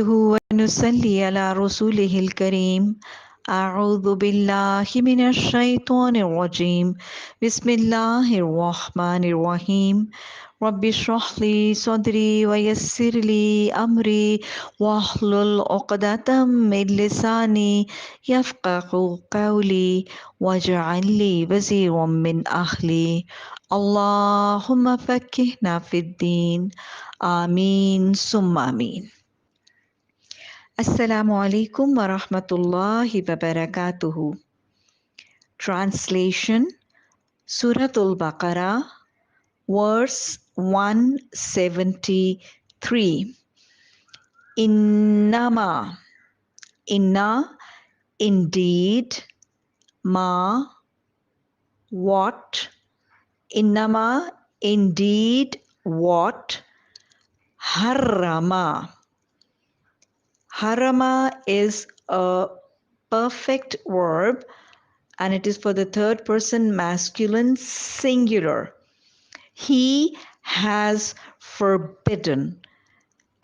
ونصلي على رسوله الكريم. أعوذ بالله من الشيطان الرجيم. بسم الله الرحمن الرحيم. رب اشرح لي صدري ويسر لي أمري واحلل عقدة من لساني يفقه قولي واجعل لي وزيرا من أهلي. اللهم فقهنا في الدين. آمين ثم آمين. Assalamu alaikum wa rahmatullahi wa barakatuhu. Translation: Surah Al-Baqarah, verse 173. Innama, inna, indeed, ma, what, innama, indeed, what, harrama. Harama is a perfect verb and it is for the third person masculine singular. He has forbidden.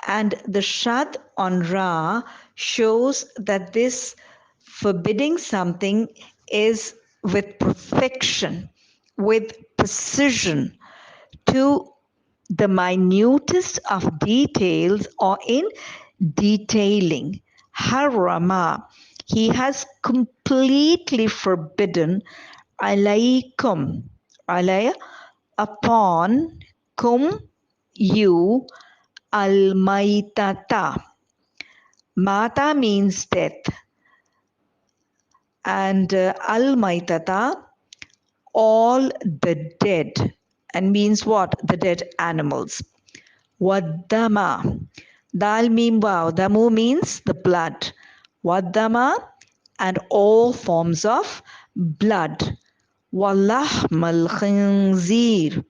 And the shad on ra shows that this forbidding something is with perfection, with precision, to the minutest of details or in detailing. Harama, he has completely forbidden, alaykum, alay, upon, kum, you, al-maitata. Mata means death, and al-maitata, all the dead, and means what? The dead animals. Waddama, dal mim wow, damu means the blood. Waddama, and all forms of blood. Wallahmal khinzir,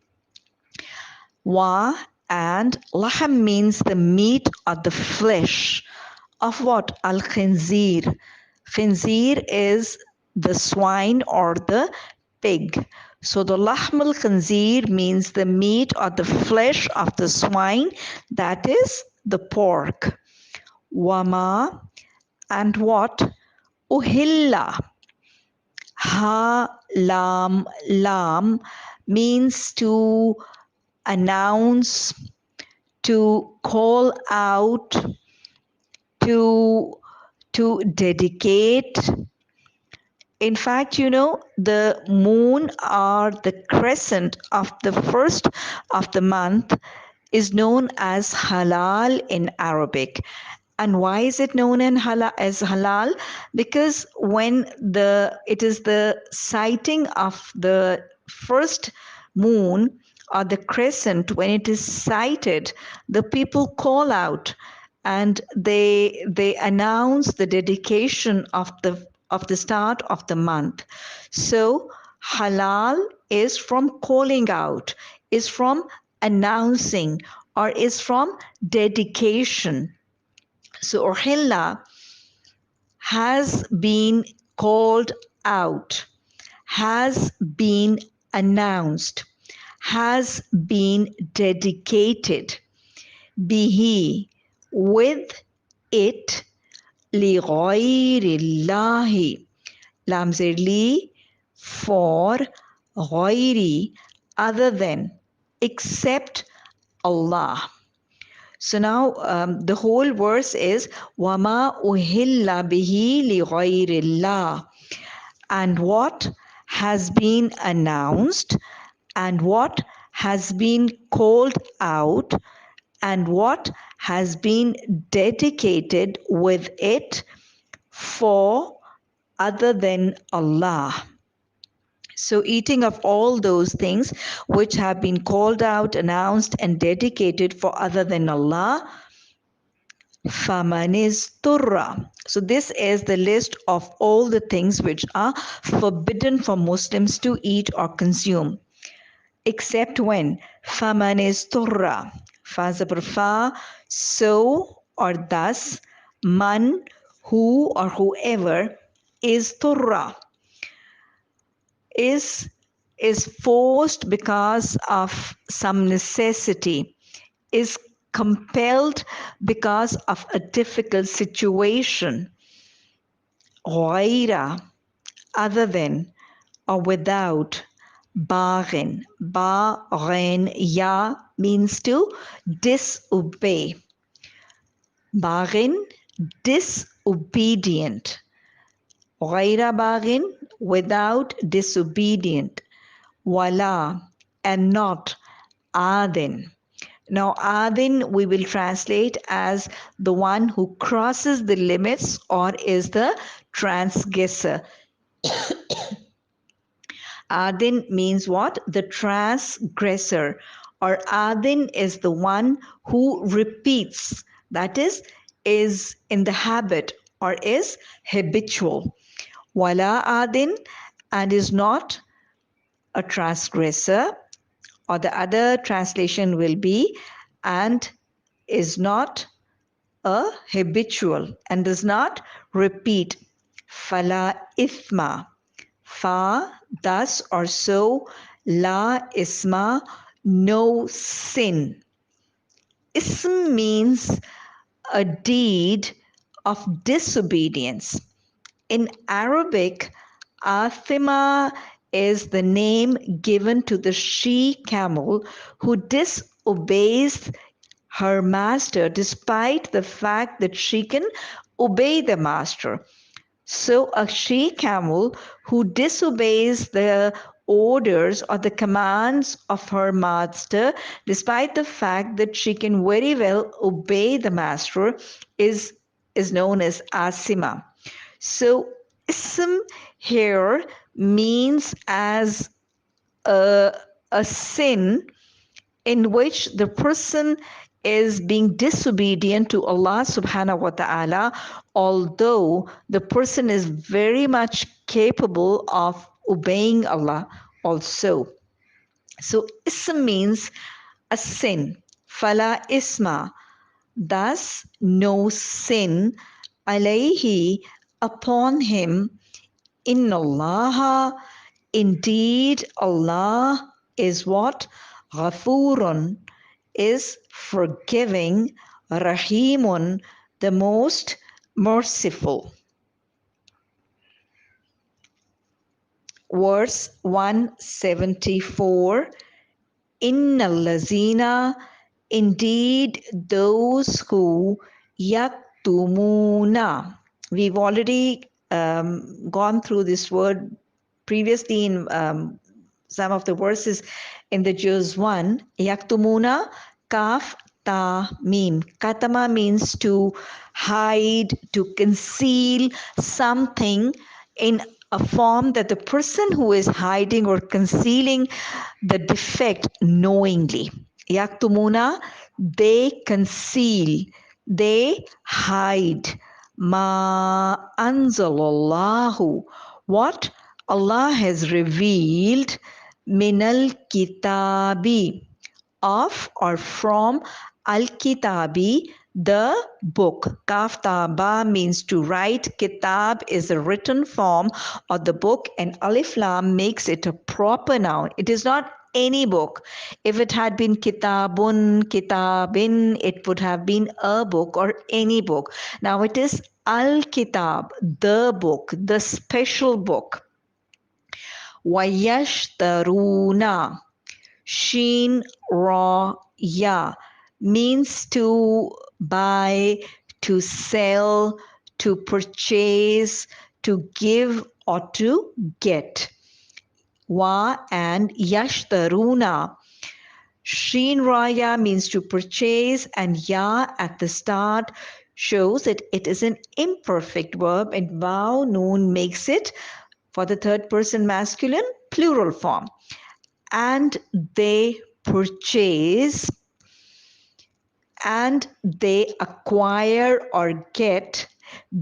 wa, and lahm means the meat or the flesh of what? Al khinzir. Khinzir is the swine or the pig. So the lahm al khinzir means the meat or the flesh of the swine, that is the pork. Wama, and what? Uhilla. Ha, lam means to announce, to call out, to dedicate. In fact, the moon or the crescent of the first of the month is known as halal in Arabic. And why is it known as halal? Because when it is the sighting of the first moon or the crescent, when it is sighted, the people call out and they announce the dedication of the start of the month. So halal is from calling out, is from announcing, or is from dedication. So uhilla has been called out, has been announced, has been dedicated. Bihi, with it, li ghayrillahi, lam li, for, ghayri, other than, except Allah. So now the whole verse is wama uhilla bihi li ghayrillah, and what has been announced, and what has been called out, and what has been dedicated with it for other than Allah. So eating of all those things which have been called out, announced, and dedicated for other than Allah. Famanisturra. So this is the list of all the things which are forbidden for Muslims to eat or consume. Except when? Famanisturra. Fa zabar fa, so or thus, man, who or whoever, is turra, is forced because of some necessity, is compelled because of a difficult situation. غَيْرَ, other than or without. Baghin, baghin, ya means to disobey. Baghin, disobedient. غَيْرَ baghin, without disobedient. Wala, and not adin. Now, adin we will translate as the one who crosses the limits or is the transgressor. Adin means what? The transgressor. Or adin is the one who repeats, that is in the habit or is habitual. Wala adin, and is not a transgressor, or the other translation will be and is not a habitual and does not repeat. Fala ithma, fa, thus or so, la isma, no sin. Ism means a deed of disobedience. In Arabic, Athima is the name given to the she-camel who disobeys her master despite the fact that she can obey the master. So a she-camel who disobeys the orders or the commands of her master despite the fact that she can very well obey the master is known as Asima. So ism here means as a sin in which the person is being disobedient to Allah subhanahu wa ta'ala, although the person is very much capable of obeying Allah also. So ism means a sin. Fala isma, thus no sin, alayhi, upon him. Inna Allah, indeed Allah is what? Ghafurun, is forgiving, Rahimun, the most merciful. Verse 174, Inna lazina, indeed those who yaktumuna. We've already gone through this word previously in some of the verses in the Juz 1. Yaktumuna, kaf, ta, mim. Katama means to hide, to conceal something in a form that the person who is hiding or concealing the defect knowingly. Yaktumuna, they conceal, they hide. Ma anzalallahu, what Allah has revealed, minal kitabi, of or from al-kitabi, the book. Kaftaba means to write. Kitab is the written form of the book, and alif lam makes it a proper noun. It is not any book. If it had been kitabun, kitabin, it would have been a book or any book. Now it is al-kitab, the book, the special book. Wayashtaruna, Sheen Ra Ya, means to buy, to sell, to purchase, to give or to get. Wa and Yashtaruna. Sheen Ra Ya means to purchase, and Ya at the start shows that it is an imperfect verb, and Waw Noon makes it for the third person masculine plural form. And they purchase, and they acquire or get,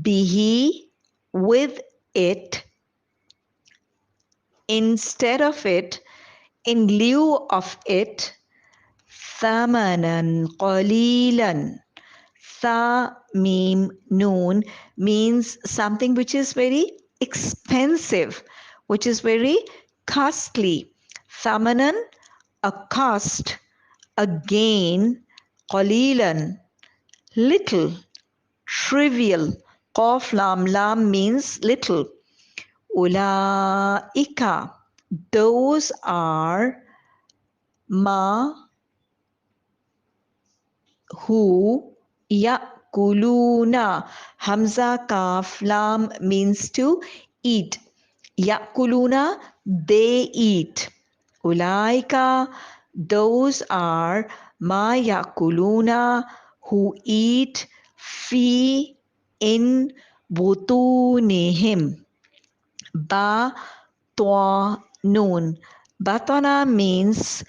bihi, with it, instead of it, in lieu of it, thamanan qalilan. Tha, mim, noon means something which is very expensive, which is very costly. Thamanan, a cost, a gain. qalilan, little, trivial. Qaf lam, lam means little. Ulaika, those are ma who yakuluna. Hamza kaf lam means to eat. Yakuluna, they eat. Ulaika, those are ma yakuluna, who eat fi in butunihim. Ba twa noon. Batana means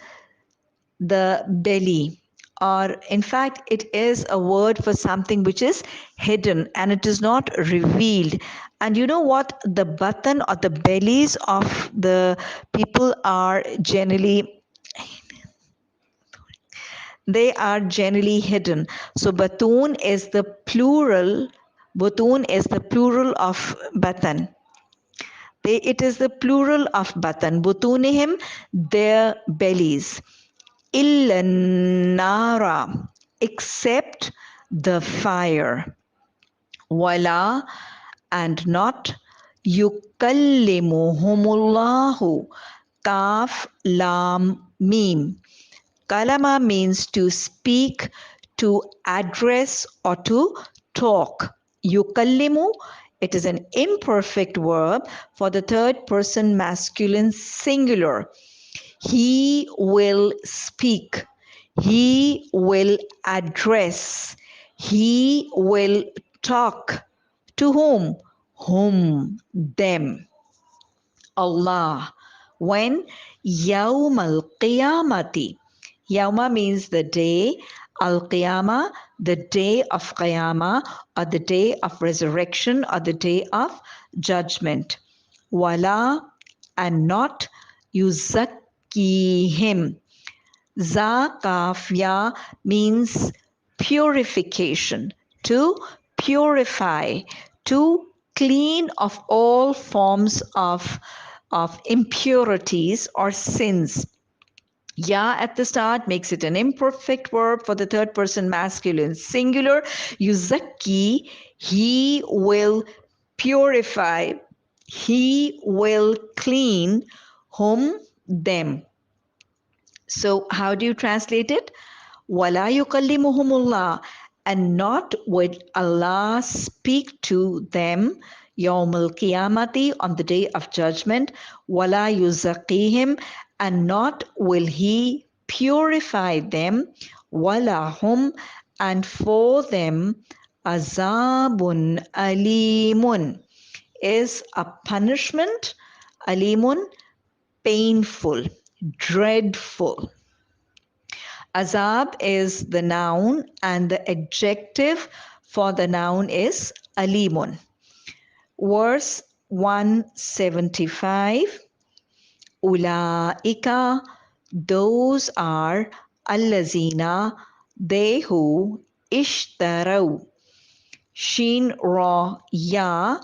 the belly, or in fact it is a word for something which is hidden and it is not revealed. And you know what, the batan or the bellies of the people are generally, they are generally hidden. So batun is the plural, batun is the plural of batan. It is the plural of batan. Butunihim, their bellies. Illa nara, except the fire. Wala, and not. Yukallimuhumullahu, kaf lam mim. Kalama means to speak, to address, or to talk. Yukallimu, it is an imperfect verb for the third person masculine singular. He will speak. He will address. He will talk. To whom? Whom? Them. Allah. When? Yawm al-Qiyamati. Yawma means the day. Al-Qiyamah, the day of Qiyamah, or the day of resurrection, or the day of judgment. Wala, and not. Yuzakkihim. Za kafya means purification, to purify, to clean of all forms of impurities or sins. Ya at the start makes it an imperfect verb for the third person masculine singular. Yuzakki, he will purify, he will clean, whom? Them. So how do you translate it? Wala yukallimuhumullah, and not would Allah speak to them yawmul qiyamati, on the day of judgment. Wala yuzaqihim, and not will he purify them. Wala hum, and for them azabun alimun, is a punishment. Alimun, painful, dreadful. Azab is the noun and the adjective for the noun is alimun. Verse 175. Ulaika, those are allazina, they who ishtarau. Shin ra ya,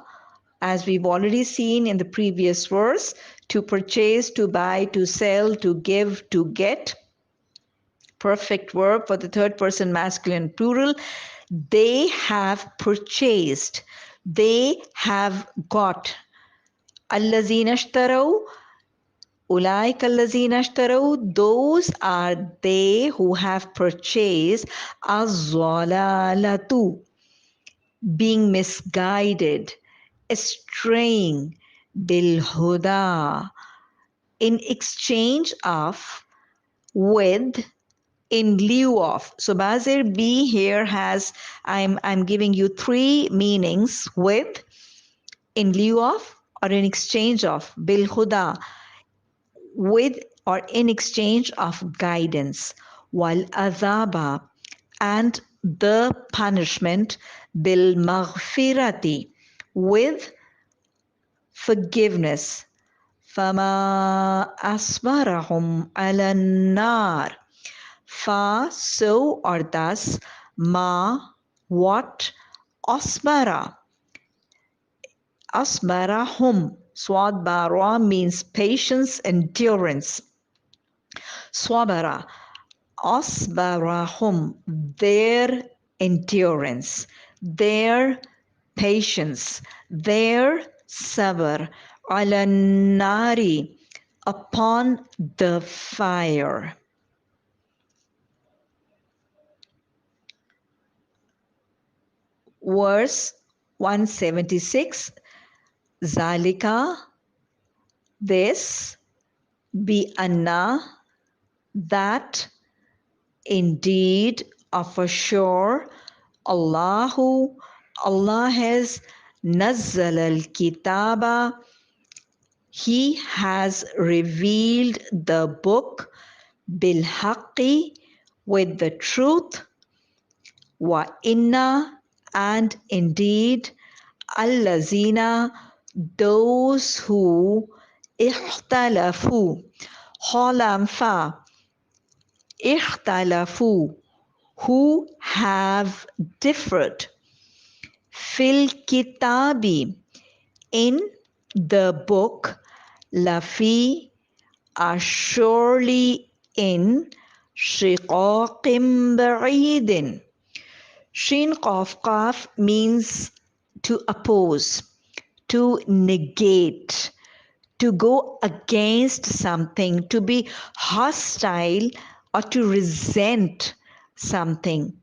as we've already seen in the previous verse, to purchase, to buy, to sell, to give, to get. Perfect verb for the third person masculine plural. They have purchased, they have got. Allazina ishtarau, ulaika allazina ishtarau, those are they who have purchased. Az-zalalatu, being misguided, straying. Bil-huda, in exchange of, with, in lieu of. So Bazir B here has, I'm giving you three meanings: with, in lieu of, or in exchange of. Bil huda, with or in exchange of guidance. Wal azaba, and the punishment. Bil maghfirati, with forgiveness. Fama asbarahum ala nar, fa, so or thus, ma, what, asbara, asbarahum, swad bara means patience, endurance. Swabara, asbarahum, their endurance, their patience, their sabr, ala nari, upon the fire. Verse 176, Zalika, this, bi anna, that, indeed, of a sure, Allahu, Allah has nazzal al-kitaba, He has revealed the book bil haqqi, with the truth, wa inna, and indeed, allazina, those who ikhtalafu, khalam fa, ikhtalafu, who have differed, fil kitabi, in the book, lafi, are surely in shiqaqim ba'idin. Shin qaf qaf means to oppose, to negate, to go against something, to be hostile or to resent something.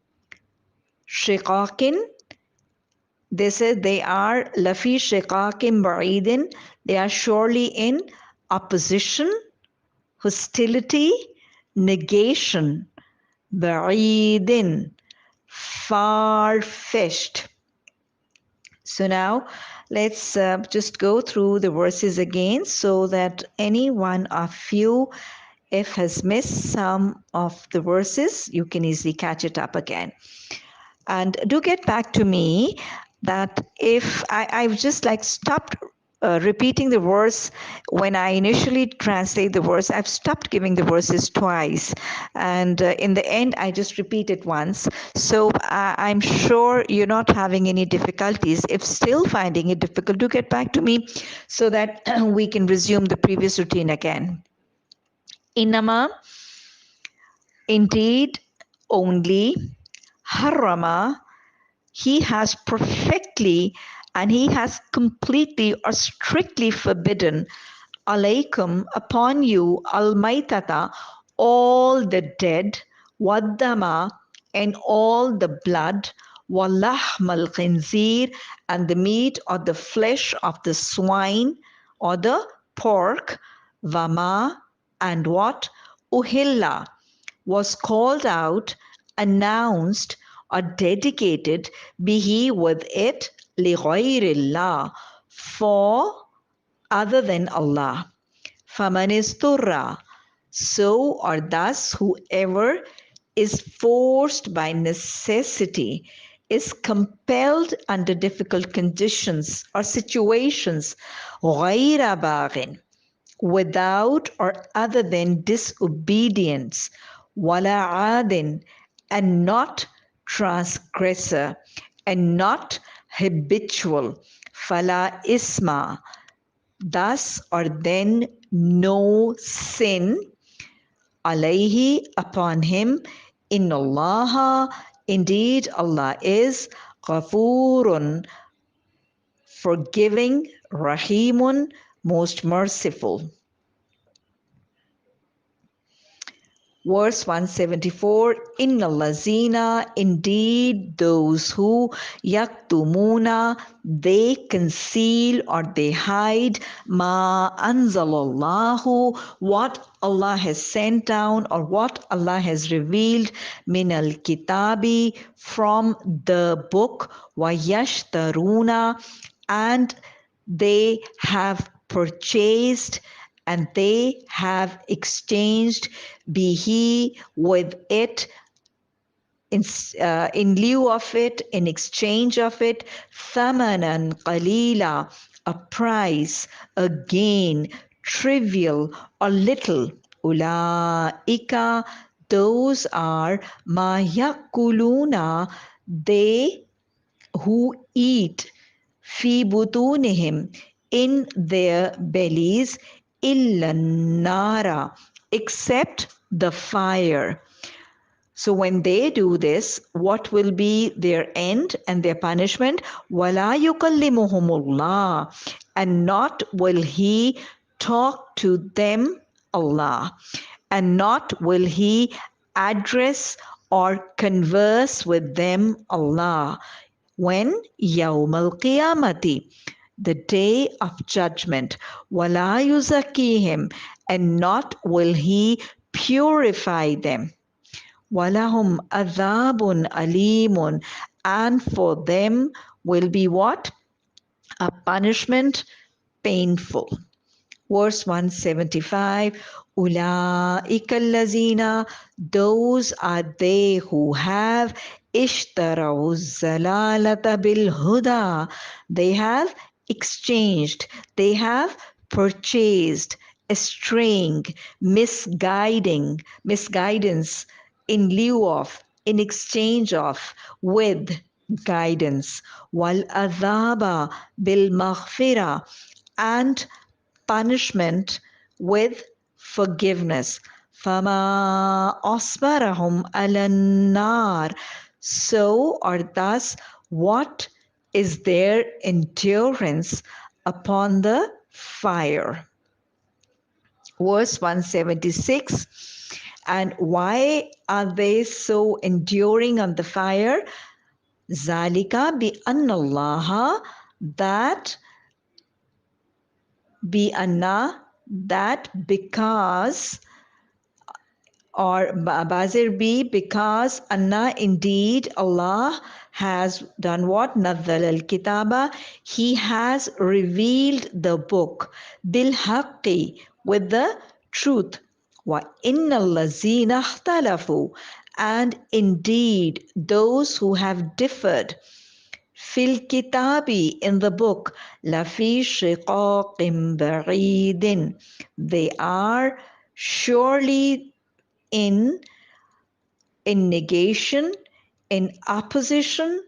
Shiqaqin, they said they are lafi shiqaqin ba'idin, they are surely in opposition, hostility, negation, ba'idin, far-fetched. So now let's just go through the verses again so that any one of you, if has missed some of the verses, you can easily catch it up again. And do get back to me that if I've just like stopped repeating the verse when I initially translate the verse, I've stopped giving the verses twice. And in the end, I just repeat it once. So I'm sure you're not having any difficulties. If still finding it difficult, do get back to me so that we can resume the previous routine again. Inama, indeed, only, harrama, He has perfectly and He has completely or strictly forbidden alaykum, upon you, al-maitata, all the dead, waddama, and all the blood, wallahm al-khinzir, and the meat or the flesh of the swine or the pork, vama, and what, uhilla, was called out, announced, or dedicated, bihi, with it, lighayrillah, for other than Allah. Faman isturra, so or thus whoever is forced by necessity, is compelled under difficult conditions or situations, ghayra baghin, without or other than disobedience, wala adin, and not transgressor, and not habitual, fala isma, thus or then no sin, alayhi, upon him, in Allah, indeed Allah is ghafurun, forgiving, rahimun, most merciful. Verse 174, Inna lazina, indeed those who, yaktumuna, they conceal or they hide, ma anzalallahu, what Allah has sent down or what Allah has revealed, min al-kitabi, from the book, wa yashtaruna, and they have purchased and they have exchanged bihi, with it, in lieu of it, in exchange of it, thamanan qalila, a price, a gain, trivial or little. Ulaika, those are ma yakuluna, they who eat, fi butunihim, in their bellies, illa nara, except the fire. So when they do this, what will be their end and their punishment? وَلَا يُكَلِّمُهُمُ اللَّهُ, and not will He talk to them, Allah, and not will He address or converse with them, Allah. When? يَوْمَ الْقِيَامَةِ, the day of judgment. وَلَا يُزَكِّيهِمْ, and not will He purify them. وَلَهُمْ عَذَابٌ أَلِيمٌ, and for them will be what? A punishment painful. Verse 175, أُولَٰئِكَ الَّذِينَ, those are they who have اشْتَرَوُا الزَّلَالَةَ بِالْهُدَى, they have exchanged, they have purchased, straying, misguidance in lieu of, in exchange of, with guidance. وَالْعَذَابَ بِالْمَغْفِرَةِ, and punishment with forgiveness. فَمَا أَصْبَرَهُمْ عَلَى النَّارِ, so or thus what is their endurance upon the fire. Verse 176, and why are they so enduring on the fire? ذَلِكَ بِأَنَّ اللَّهَ, that because, or Bazir be, because Anna, indeed Allah has done what? Nazzal al-kitaba, He has revealed the book, bil haqqi, with the truth. Wa innal lazina ikhtalafu, and indeed those who have differed, fil kitabi, in the book, lafi shiqaqin ba'idin, they are surely in negation, in opposition,